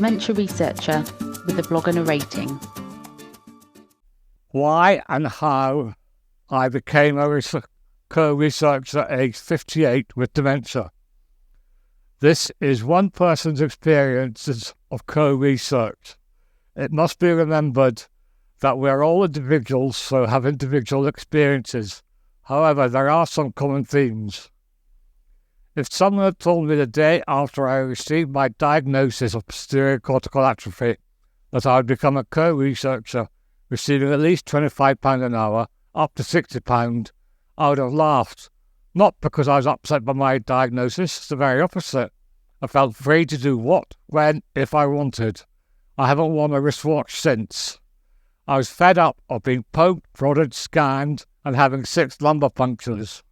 Dementia Researcher with a blog and a rating. Why and how I became a co-researcher at age 58 with dementia. This is one person's experiences of co-research. It must be remembered that we're all individuals, so have individual experiences. However, there are some common themes. If someone had told me the day after I received my diagnosis of posterior cortical atrophy that I would become a co-researcher, receiving at least £25 an hour, up to £60, I would have laughed. Not because I was upset by my diagnosis, it's the very opposite. I felt free to do what, when, if I wanted. I haven't worn a wristwatch since. I was fed up of being poked, prodded, scanned, and having 6 lumbar punctures.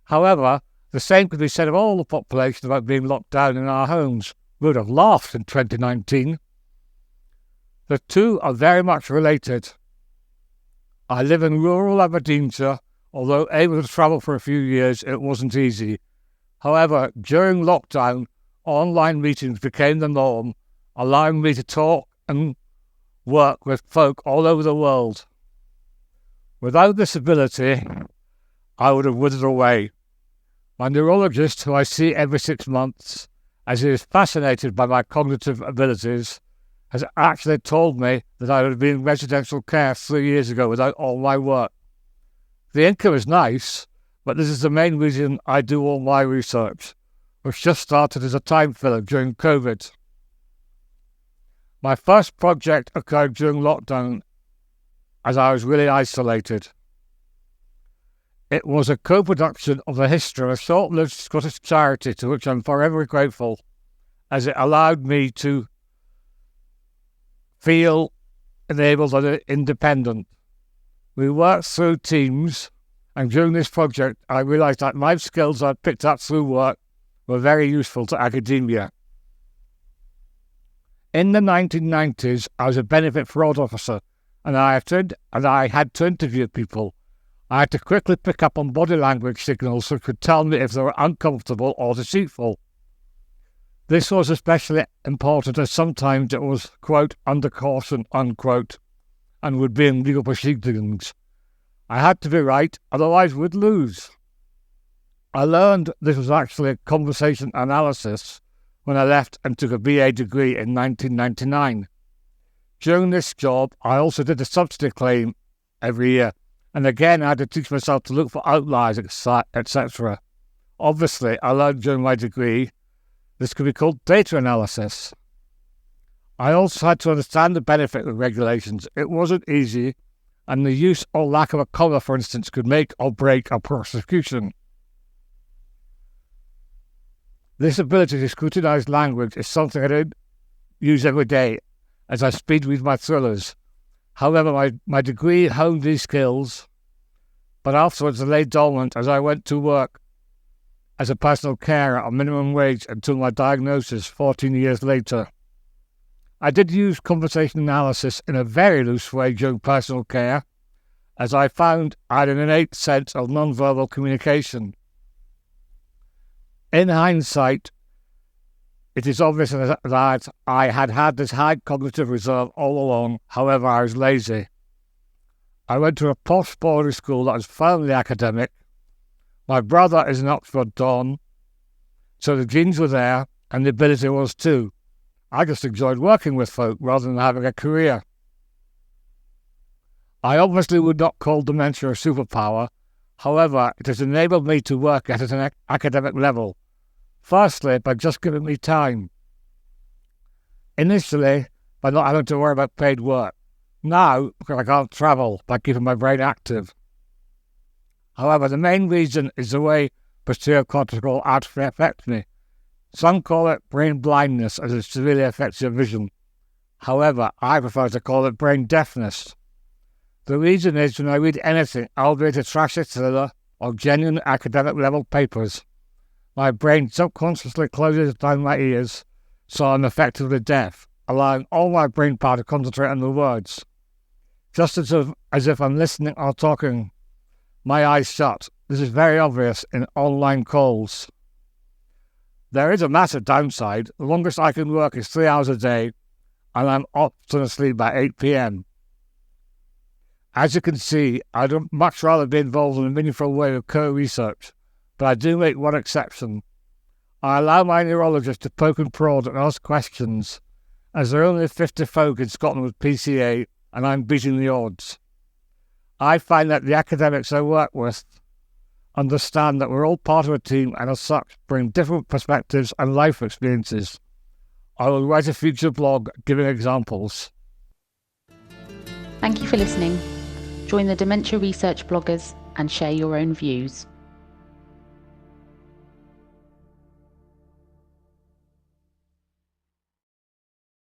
However, the same could be said of all the population about being locked down in our homes. We would have laughed in 2019. The two are very much related. I live in rural Aberdeenshire. Although able to travel for a few years, it wasn't easy. However, during lockdown, online meetings became the norm, allowing me to talk and work with folk all over the world. Without this ability, I would have withered away. My neurologist, who I see every 6 months, as he is fascinated by my cognitive abilities, has actually told me that I would have been in residential care 3 years ago without all my work. The income is nice, but this is the main reason I do all my research, which just started as a time filler during COVID. My first project occurred during lockdown, as I was really isolated. It was a co-production of the history of a short-lived Scottish charity to which I'm forever grateful, as it allowed me to feel enabled and independent. We worked through teams, and during this project I realised that my skills I'd picked up through work were very useful to academia. In the 1990s, I was a benefit fraud officer, and I had to interview people. I had to quickly pick up on body language signals which could tell me if they were uncomfortable or deceitful. This was especially important as sometimes it was, quote, under caution, unquote, and would be in legal proceedings. I had to be right, otherwise we'd lose. I learned this was actually conversation analysis when I left and took a BA degree in 1999. During this job, I also did a subsidy claim every year, and again I had to teach myself to look for outliers, etc. Obviously, I learned during my degree this could be called data analysis. I also had to understand the benefit of regulations. It wasn't easy, and the use or lack of a comma, for instance, could make or break a prosecution. This ability to scrutinise language is something I don't use every day, as I speed read my thrillers. However, my degree honed these skills, but afterwards they lay dormant as I went to work as a personal carer on minimum wage until my diagnosis 14 years later. I did use conversation analysis in a very loose way during personal care, as I found I had an innate sense of non-verbal communication. In hindsight, it is obvious that I had this high cognitive reserve all along, however I was lazy. I went to a posh boarding school that was firmly academic. My brother is an Oxford Don, so the genes were there, and the ability was too. I just enjoyed working with folk rather than having a career. I obviously would not call dementia a superpower. However, it has enabled me to work at an academic level. Firstly, by just giving me time. Initially, by not having to worry about paid work. Now, because I can't travel, by keeping my brain active. However, the main reason is the way posterior cortical atrophy affects me. Some call it brain blindness as it severely affects your vision. However, I prefer to call it brain deafness. The reason is when I read anything, albeit a trashy thriller or genuine academic level papers, my brain subconsciously closes down my ears, so I'm effectively deaf, allowing all my brain power to concentrate on the words. Just as if I'm listening or talking, my eyes shut. This is very obvious in online calls. There is a massive downside. The longest I can work is 3 hours a day, and I'm often asleep by 8 p.m. As you can see, I'd much rather be involved in a meaningful way with co-research, but I do make one exception. I allow my neurologist to poke and prod and ask questions, as there are only 50 folk in Scotland with PCA, and I'm beating the odds. I find that the academics I work with understand that we're all part of a team and as such bring different perspectives and life experiences. I will write a future blog giving examples. Thank you for listening. Join the Dementia Research bloggers and share your own views.